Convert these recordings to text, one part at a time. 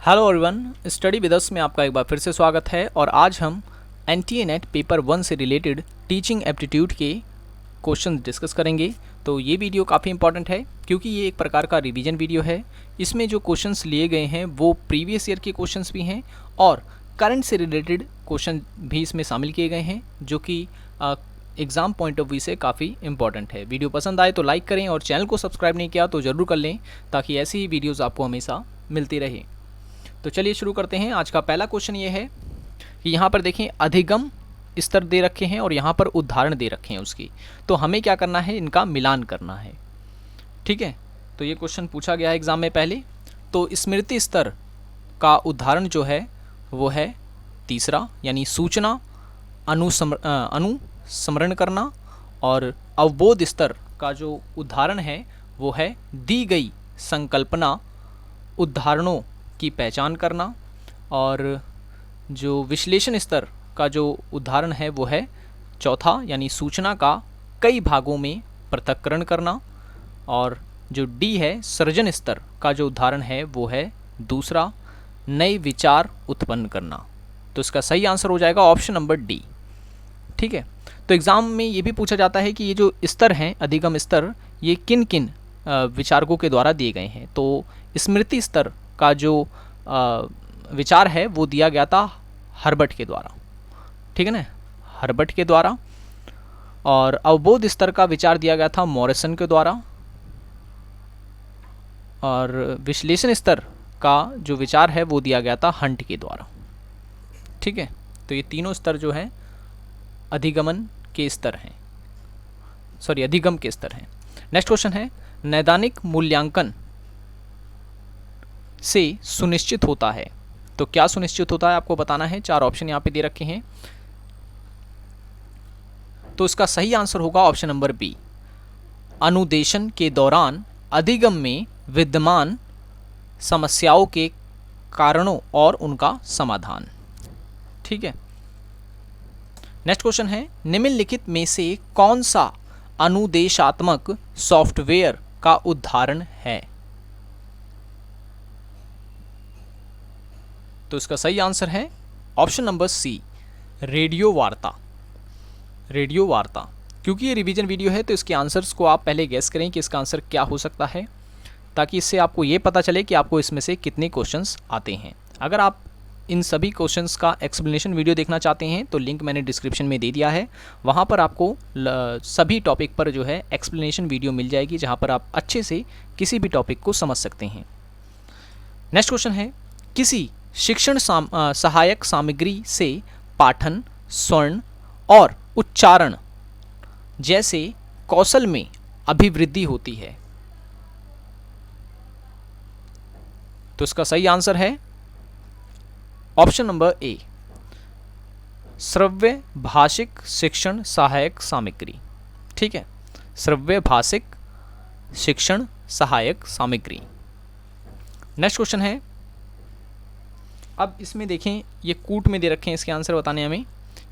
Hello everyone, study with us में आपका एक बार फिर से स्वागत है। और आज हम एनटीए नेट पेपर 1 से रिलेटेड टीचिंग एप्टीट्यूड के क्वेश्चन डिस्कस करेंगे। तो ये वीडियो काफ़ी इंपॉर्टेंट है क्योंकि ये एक प्रकार का रिवीजन वीडियो है। इसमें जो क्वेश्चंस लिए गए हैं वो प्रीवियस ईयर के क्वेश्चंस भी हैं और करंट से रिलेटेड क्वेश्चन भी इसमें शामिल किए गए हैं, जो कि एग्ज़ाम पॉइंट ऑफ व्यू से काफ़ी इंपॉर्टेंट है। वीडियो पसंद आए तो लाइक करें और चैनल को सब्सक्राइब नहीं किया तो ज़रूर कर लें ताकि ऐसी ही वीडियोज़ आपको हमेशा मिलती रहे। तो चलिए शुरू करते हैं। आज का पहला क्वेश्चन ये है कि यहाँ पर देखें अधिगम स्तर दे रखे हैं और यहाँ पर उदाहरण दे रखे हैं उसकी। तो हमें क्या करना है, इनका मिलान करना है। ठीक है, तो ये क्वेश्चन पूछा गया है एग्ज़ाम में पहले। तो स्मृति स्तर का उदाहरण जो है वो है तीसरा, यानी सूचना अनुस्मरण करना। और अवबोध स्तर का जो उदाहरण है वो है दी गई संकल्पना उदाहरणों की पहचान करना। और जो विश्लेषण स्तर का जो उदाहरण है वो है चौथा, यानी सूचना का कई भागों में पृथक्करण करना। और जो डी है सृजन स्तर का जो उदाहरण है वो है दूसरा, नए विचार उत्पन्न करना। तो इसका सही आंसर हो जाएगा ऑप्शन नंबर डी। ठीक है, तो एग्ज़ाम में ये भी पूछा जाता है कि ये जो स्तर हैं अधिगम स्तर, ये किन किन विचारकों के द्वारा दिए गए हैं। तो स्मृति स्तर का जो विचार है वो दिया गया था हर्बर्ट के द्वारा। ठीक है ना, हर्बर्ट के द्वारा। और अवबोध स्तर का विचार दिया गया था मॉरिसन के द्वारा। और विश्लेषण स्तर का जो विचार है वो दिया गया था हंट के द्वारा। ठीक है, तो ये तीनों स्तर जो हैं अधिगम के स्तर हैं। नेक्स्ट क्वेश्चन है नैदानिक मूल्यांकन से सुनिश्चित होता है। तो क्या सुनिश्चित होता है आपको बताना है। 4 ऑप्शन यहाँ पे दे रखे हैं। तो इसका सही आंसर होगा ऑप्शन नंबर बी, अनुदेशन के दौरान अधिगम में विद्यमान समस्याओं के कारणों और उनका समाधान। ठीक है, नेक्स्ट क्वेश्चन है निम्नलिखित में से कौन सा अनुदेशात्मक सॉफ्टवेयर का उदाहरण है। तो इसका सही आंसर है ऑप्शन नंबर सी, रेडियो वार्ता। क्योंकि ये रिवीजन वीडियो है तो इसके आंसर्स को आप पहले गेस करें कि इसका आंसर क्या हो सकता है, ताकि इससे आपको ये पता चले कि आपको इसमें से कितने क्वेश्चंस आते हैं। अगर आप इन सभी क्वेश्चंस का एक्सप्लेनेशन वीडियो देखना चाहते हैं तो लिंक मैंने डिस्क्रिप्शन में दे दिया है। वहाँ पर आपको सभी टॉपिक पर जो है एक्सप्लेनेशन वीडियो मिल जाएगी, जहाँ पर आप अच्छे से किसी भी टॉपिक को समझ सकते हैं। नेक्स्ट क्वेश्चन है किसी शिक्षण सहायक सामग्री से पाठन, स्वर्ण और उच्चारण जैसे कौशल में अभिवृद्धि होती है। तो इसका सही आंसर है ऑप्शन नंबर ए, श्रव्य भाषिक शिक्षण सहायक सामग्री। ठीक है, श्रव्य भाषिक शिक्षण सहायक सामग्री। नेक्स्ट क्वेश्चन है, अब इसमें देखें ये कूट में दे रखे हैं इसके आंसर बताने हमें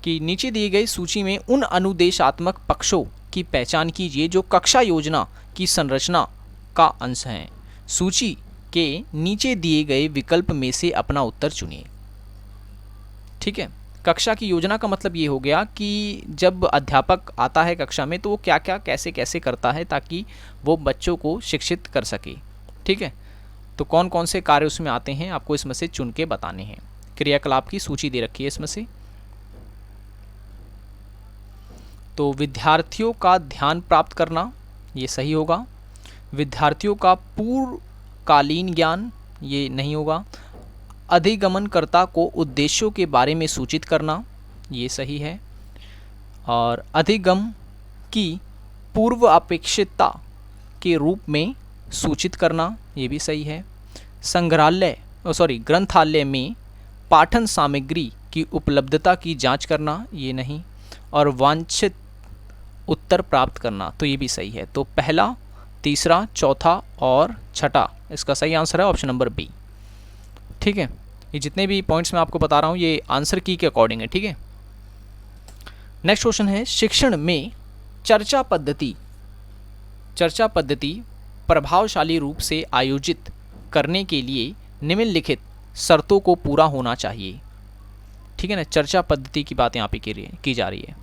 कि नीचे दी गई सूची में उन अनुदेशात्मक पक्षों की पहचान कीजिए जो कक्षा योजना की संरचना का अंश हैं। सूची के नीचे दिए गए विकल्प में से अपना उत्तर चुनिए। ठीक है, कक्षा की योजना का मतलब ये हो गया कि जब अध्यापक आता है कक्षा में तो वो क्या क्या कैसे कैसे करता है ताकि वो बच्चों को शिक्षित कर सके। ठीक है, तो कौन कौन से कार्य उसमें आते हैं आपको इसमें से चुन के बताने हैं। क्रियाकलाप की सूची दे रखी है इसमें से। तो विद्यार्थियों का ध्यान प्राप्त करना, ये सही होगा। विद्यार्थियों का पूर्वकालीन ज्ञान, ये नहीं होगा। अधिगमनकर्ता को उद्देश्यों के बारे में सूचित करना, ये सही है। और अधिगम की पूर्व अपेक्षितता के रूप में सूचित करना, ये भी सही है। ग्रंथालय में पाठन सामग्री की उपलब्धता की जांच करना, ये नहीं। और वांछित उत्तर प्राप्त करना, तो ये भी सही है। तो पहला, तीसरा, चौथा और छठा, इसका सही आंसर है ऑप्शन नंबर बी। ठीक है, ये जितने भी पॉइंट्स मैं आपको बता रहा हूँ ये आंसर की के अकॉर्डिंग है। ठीक है, नेक्स्ट क्वेश्चन है शिक्षण में चर्चा पद्धति प्रभावशाली रूप से आयोजित करने के लिए निम्नलिखित शर्तों को पूरा होना चाहिए। ठीक है ना, चर्चा पद्धति की बात यहाँ पे की जा रही है।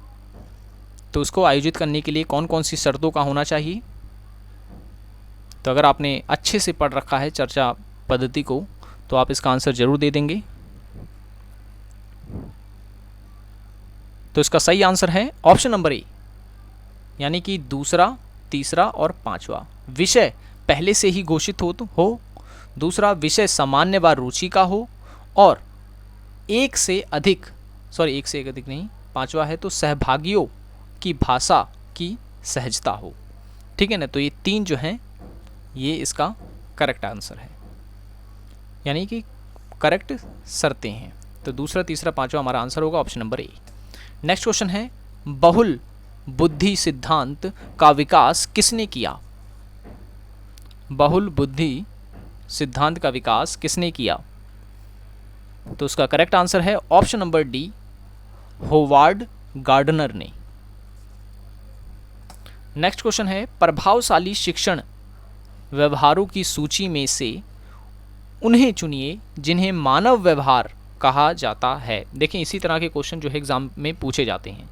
तो उसको आयोजित करने के लिए कौन कौन सी शर्तों का होना चाहिए। तो अगर आपने अच्छे से पढ़ रखा है चर्चा पद्धति को तो आप इसका आंसर जरूर दे देंगे। तो इसका सही आंसर है ऑप्शन नंबर ए, यानी कि दूसरा, तीसरा और पांचवा। विषय पहले से ही घोषित हो, दूसरा विषय सामान्य व रुचि का हो, और एक से अधिक नहीं, पांचवा है तो सहभागियों की भाषा की सहजता हो। ठीक है ना, तो ये तीन जो हैं ये इसका करेक्ट आंसर है, यानी कि करेक्ट शर्तें हैं। तो दूसरा, तीसरा, पांचवा हमारा आंसर होगा option number A. Next question है, बहुल बुद्धि सिद्धांत का विकास किसने किया। बहुल बुद्धि सिद्धांत का विकास किसने किया। तो उसका करेक्ट आंसर है option number D, Howard Gardner ने। नेक्स्ट क्वेश्चन है, प्रभावशाली शिक्षण व्यवहारों की सूची में से उन्हें चुनिए जिन्हें मानव व्यवहार कहा जाता है। देखें, इसी तरह के क्वेश्चन जो है एग्जाम में पूछे जाते हैं।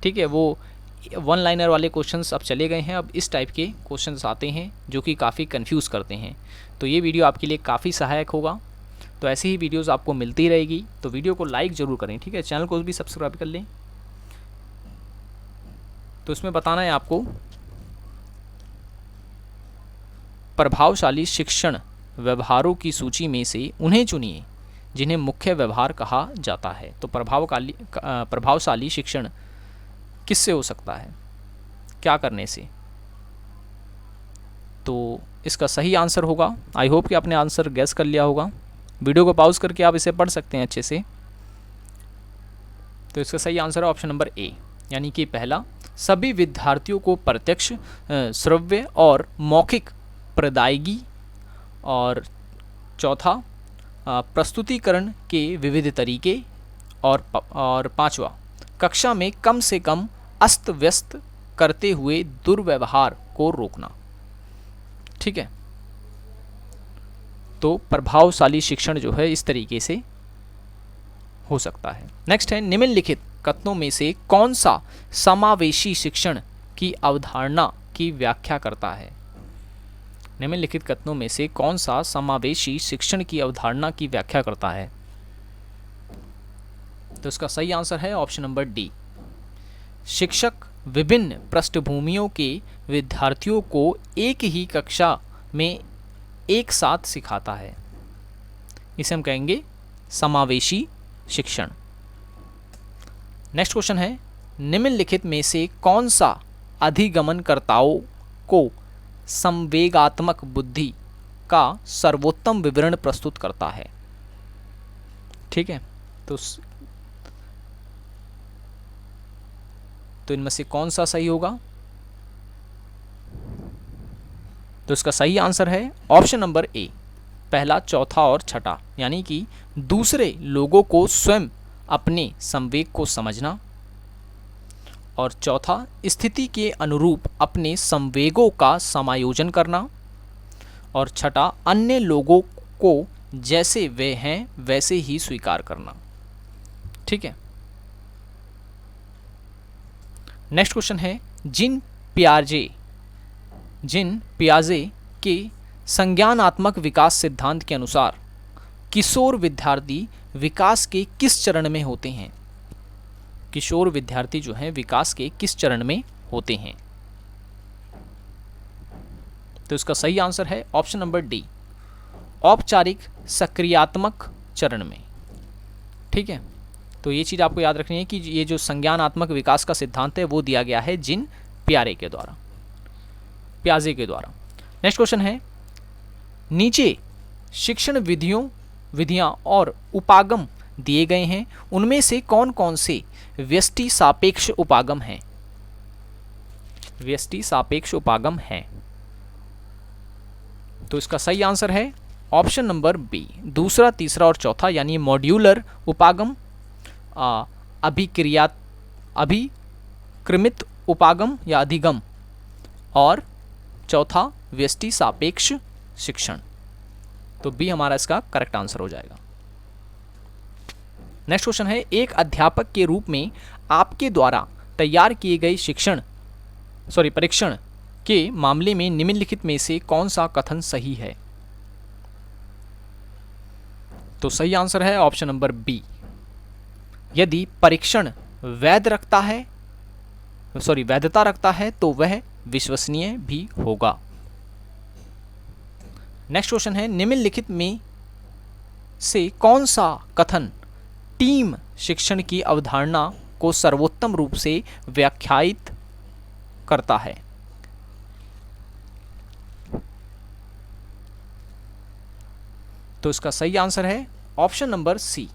ठीक है, वो वन लाइनर वाले क्वेश्चंस अब चले गए हैं, अब इस टाइप के क्वेश्चंस आते हैं जो कि काफ़ी कंफ्यूज करते हैं। तो ये वीडियो आपके लिए काफ़ी सहायक होगा। तो ऐसी ही वीडियोस आपको मिलती रहेगी, तो वीडियो को लाइक ज़रूर करें। ठीक है, चैनल को भी सब्सक्राइब कर लें। तो इसमें बताना है आपको, प्रभावशाली शिक्षण व्यवहारों की सूची में से उन्हें चुनिए जिन्हें मुख्य व्यवहार कहा जाता है। तो प्रभावशाली शिक्षण किससे हो सकता है, क्या करने से। तो इसका सही आंसर होगा, आई होप कि आपने आंसर गैस कर लिया होगा। वीडियो को पॉज करके आप इसे पढ़ सकते हैं अच्छे से। तो इसका सही आंसर है ऑप्शन नंबर ए, यानी कि पहला, सभी विद्यार्थियों को प्रत्यक्ष, श्रव्य और मौखिक प्रदायगी, और चौथा, प्रस्तुतिकरण के विविध तरीके, और पांचवा, कक्षा में कम से कम अस्त व्यस्त करते हुए दुर्व्यवहार को रोकना। ठीक है, तो प्रभावशाली शिक्षण जो है इस तरीके से हो सकता है। नेक्स्ट है, निम्नलिखित कथनों में से कौन सा समावेशी शिक्षण की अवधारणा की व्याख्या करता है। निम्नलिखित कथनों में से कौन सा समावेशी शिक्षण की अवधारणा की व्याख्या करता है। तो इसका सही आंसर है ऑप्शन नंबर डी, शिक्षक विभिन्न पृष्ठभूमियों के विद्यार्थियों को एक ही कक्षा में एक साथ सिखाता है। इसे हम कहेंगे समावेशी शिक्षण। नेक्स्ट क्वेश्चन है, निम्नलिखित में से कौन सा अधिगमनकर्ताओं को संवेगात्मक बुद्धि का सर्वोत्तम विवरण प्रस्तुत करता है। ठीक है, तो इनमें से कौन सा सही होगा। तो इसका सही आंसर है ऑप्शन नंबर ए, पहला, चौथा और छठा, यानी कि दूसरे लोगों को स्वयं अपने संवेग को समझना, और चौथा, स्थिति के अनुरूप अपने संवेगों का समायोजन करना, और छठा, अन्य लोगों को जैसे वे हैं वैसे ही स्वीकार करना। ठीक है, नेक्स्ट क्वेश्चन है, जिन पियाजे के संज्ञानात्मक विकास सिद्धांत के अनुसार किशोर विद्यार्थी विकास के किस चरण में होते हैं। किशोर विद्यार्थी जो हैं विकास के किस चरण में होते हैं। तो इसका सही आंसर है ऑप्शन नंबर डी, औपचारिक सक्रियात्मक चरण में। ठीक है, तो ये चीज़ आपको याद रखनी है कि ये जो संज्ञानात्मक विकास का सिद्धांत है वो दिया गया है जिन पियाजे के द्वारा। नेक्स्ट क्वेश्चन है, नीचे शिक्षण विधियां और उपागम दिए गए हैं, उनमें से कौन कौन से व्यष्टि सापेक्ष उपागम हैं। व्यष्टि सापेक्ष उपागम हैं। तो इसका सही आंसर है ऑप्शन नंबर बी, दूसरा, तीसरा और चौथा, यानी मॉड्यूलर उपागम, अभिक्रमित उपागम या अधिगम, और चौथा व्यष्टि सापेक्ष शिक्षण। तो बी हमारा इसका करेक्ट आंसर हो जाएगा। नेक्स्ट क्वेश्चन है, एक अध्यापक के रूप में आपके द्वारा तैयार किए गए परीक्षण के मामले में निम्नलिखित में से कौन सा कथन सही है? तो सही आंसर है ऑप्शन नंबर बी। यदि परीक्षण वैधता रखता है तो वह विश्वसनीय भी होगा। नेक्स्ट क्वेश्चन है, निम्नलिखित में से कौन सा कथन टीम शिक्षण की अवधारणा को सर्वोत्तम रूप से व्याख्यायित करता है? तो इसका सही आंसर है ऑप्शन नंबर सी।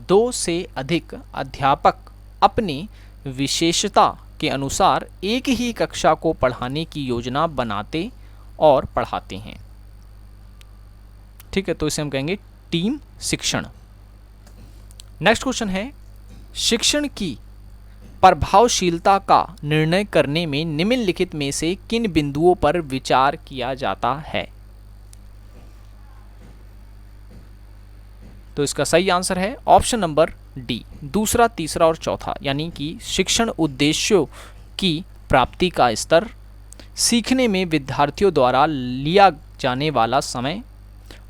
2 से अधिक अध्यापक अपनी विशेषता के अनुसार एक ही कक्षा को पढ़ाने की योजना बनाते और पढ़ाते हैं। ठीक है, तो इसे हम कहेंगे टीम शिक्षण। नेक्स्ट क्वेश्चन है, शिक्षण की प्रभावशीलता का निर्णय करने में निम्नलिखित में से किन बिंदुओं पर विचार किया जाता है? तो इसका सही आंसर है ऑप्शन नंबर डी, दूसरा, तीसरा और चौथा, यानी कि शिक्षण उद्देश्यों की प्राप्ति का स्तर, सीखने में विद्यार्थियों द्वारा लिया जाने वाला समय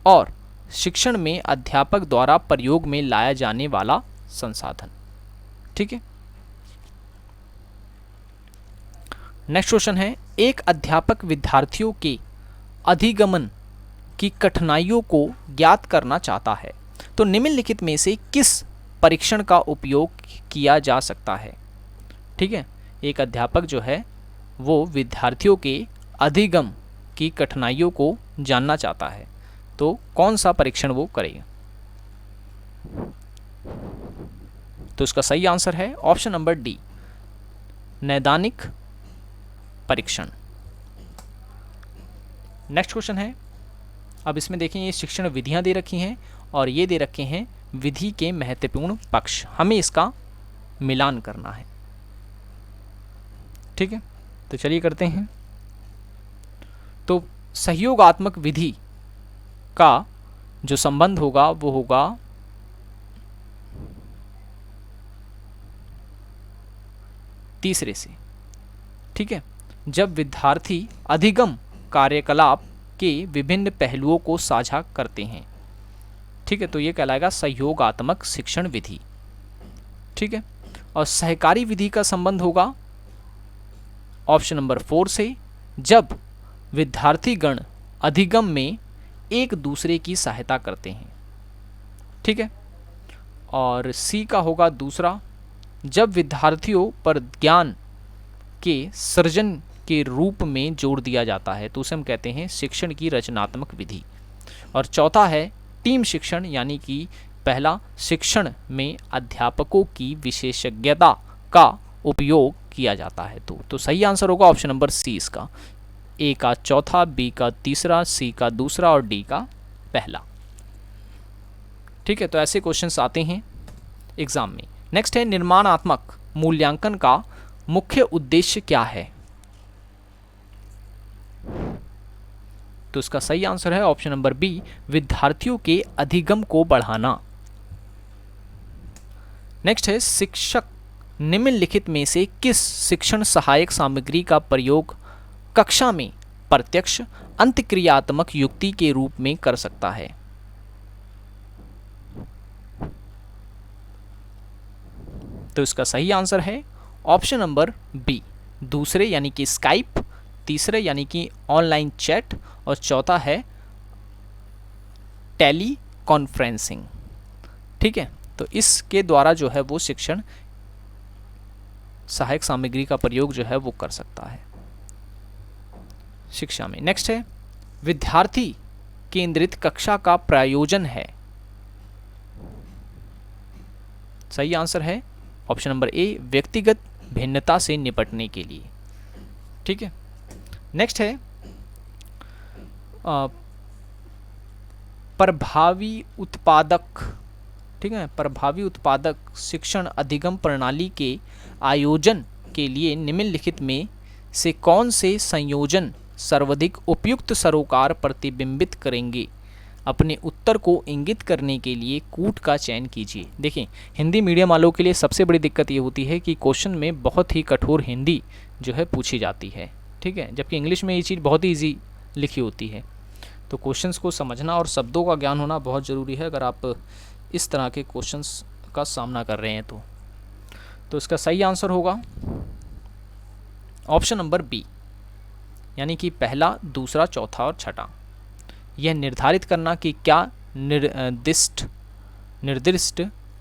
और शिक्षण में अध्यापक द्वारा प्रयोग में लाया जाने वाला संसाधन। ठीक है, नेक्स्ट क्वेश्चन है, एक अध्यापक विद्यार्थियों के अधिगमन की कठिनाइयों को ज्ञात करना चाहता है तो निम्नलिखित में से किस परीक्षण का उपयोग किया जा सकता है? ठीक है, एक अध्यापक जो है वो विद्यार्थियों के अधिगम की कठिनाइयों को जानना चाहता है, तो कौन सा परीक्षण वो करेगा? तो इसका सही आंसर है ऑप्शन नंबर डी, नैदानिक परीक्षण। नेक्स्ट क्वेश्चन है, अब इसमें देखें ये शिक्षण विधियां दे रखी हैं और ये दे रखे हैं विधि के महत्वपूर्ण पक्ष, हमें इसका मिलान करना है। ठीक है, तो चलिए करते हैं। तो सहयोगात्मक विधि का जो संबंध होगा वो होगा तीसरे से। ठीक है, जब विद्यार्थी अधिगम कार्यकलाप के विभिन्न पहलुओं को साझा करते हैं। ठीक है, तो ये कहलाएगा सहयोगात्मक शिक्षण विधि। ठीक है, और सहकारी विधि का संबंध होगा ऑप्शन नंबर 4 से, जब विद्यार्थीगण अधिगम में एक दूसरे की सहायता करते हैं। ठीक है, और सी का होगा दूसरा, जब विद्यार्थियों पर ज्ञान के सृजन के रूप में जोर दिया जाता है तो उसे हम कहते हैं शिक्षण की रचनात्मक विधि। और चौथा है टीम शिक्षण, यानी कि पहला शिक्षण में अध्यापकों की विशेषज्ञता का उपयोग किया जाता है। तो सही आंसर होगा ऑप्शन नंबर सी इसका, ए का चौथा, बी का तीसरा, सी का दूसरा और डी का पहला। ठीक है, तो ऐसे क्वेश्चंस आते हैं एग्जाम में। नेक्स्ट है, निर्माणात्मक मूल्यांकन का मुख्य उद्देश्य क्या है? तो इसका सही आंसर है ऑप्शन नंबर बी, विद्यार्थियों के अधिगम को बढ़ाना। नेक्स्ट है, शिक्षक निम्नलिखित में से किस शिक्षण सहायक सामग्री का प्रयोग कक्षा में प्रत्यक्ष अंतक्रियात्मक युक्ति के रूप में कर सकता है? तो इसका सही आंसर है ऑप्शन नंबर बी, दूसरे यानी कि स्काइप, तीसरे यानी कि ऑनलाइन चैट और चौथा है टेली कॉन्फ्रेंसिंग। ठीक है, तो इसके द्वारा जो है वो शिक्षण सहायक सामग्री का प्रयोग जो है वो कर सकता है शिक्षा में। नेक्स्ट है, विद्यार्थी केंद्रित कक्षा का प्रयोजन है। सही आंसर है ऑप्शन नंबर ए, व्यक्तिगत भिन्नता से निपटने के लिए। ठीक है, नेक्स्ट है प्रभावी उत्पादक। ठीक है, प्रभावी उत्पादक शिक्षण अधिगम प्रणाली के आयोजन के लिए निम्नलिखित में से कौन से संयोजन सर्वाधिक उपयुक्त सरोकार प्रतिबिंबित करेंगे? अपने उत्तर को इंगित करने के लिए कूट का चयन कीजिए। देखिए, हिंदी मीडियम वालों के लिए सबसे बड़ी दिक्कत ये होती है कि क्वेश्चन में बहुत ही कठोर हिंदी जो है पूछी जाती है, ठीक है, जबकि इंग्लिश में ये चीज़ बहुत ही ईजी लिखी होती है। तो क्वेश्चंस को समझना और शब्दों का ज्ञान होना बहुत ज़रूरी है अगर आप इस तरह के क्वेश्चंस का सामना कर रहे हैं तो इसका सही आंसर होगा ऑप्शन नंबर बी, यानी कि पहला, दूसरा, चौथा और छठा। यह निर्धारित करना कि क्या निर्दिष्ट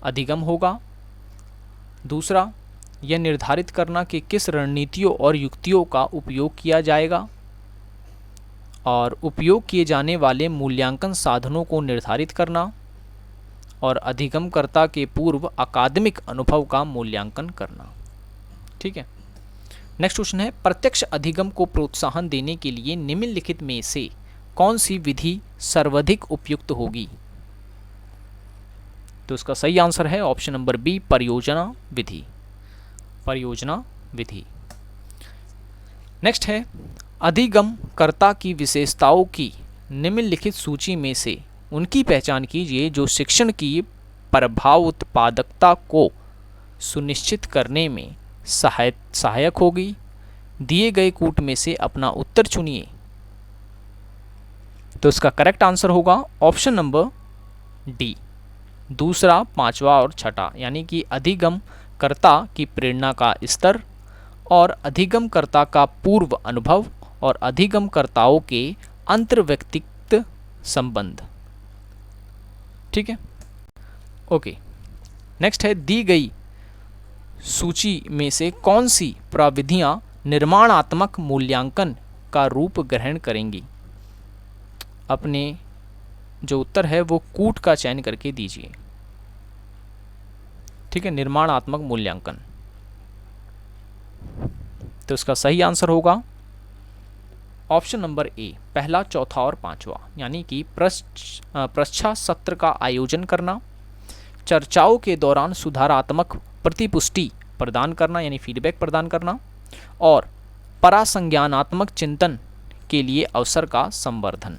अधिगम होगा। दूसरा, यह निर्धारित करना कि किस रणनीतियों और युक्तियों का उपयोग किया जाएगा। और उपयोग किए जाने वाले मूल्यांकन साधनों को निर्धारित करना। और अधिगमकर्ता के पूर्व अकादमिक अनुभव का मूल्यांकन करना। ठीक है, नेक्स्ट क्वेश्चन है, प्रत्यक्ष अधिगम को प्रोत्साहन देने के लिए निम्नलिखित में से कौन सी विधि सर्वाधिक उपयुक्त होगी। तो इसका सही आंसर है ऑप्शन नंबर बी, परियोजना विधि। परियोजना विधि। नेक्स्ट है, अधिगमकर्ता की विशेषताओं की निम्नलिखित सूची में से उनकी पहचान कीजिए जो शिक्षण की प्रभाव उत्पादकता को सुनिश्चित करने में सहायक होगी। दिए गए कूट में से अपना उत्तर चुनिए। तो इसका करेक्ट आंसर होगा ऑप्शन नंबर डी, दूसरा, पांचवा और छठा, यानी कि अधिगमकर्ता की प्रेरणा का स्तर और अधिगमकर्ता का पूर्व अनुभव और अधिगमकर्ताओं के अंतर्व्यक्तिगत संबंध। ठीक है, ओके। नेक्स्ट है, दी गई सूची में से कौन सी प्रविधियां निर्माणात्मक मूल्यांकन का रूप ग्रहण करेंगी। अपने जो उत्तर है वो कूट का चयन करके दीजिए। ठीक है, निर्माणात्मक मूल्यांकन। तो इसका सही आंसर होगा ऑप्शन नंबर ए, पहला, चौथा और पांचवा, यानी कि परीक्षा सत्र का आयोजन करना, चर्चाओं के दौरान सुधारात्मक प्रतिपुष्टि प्रदान करना यानी फीडबैक प्रदान करना, और परासंज्ञानात्मक चिंतन के लिए अवसर का संवर्धन।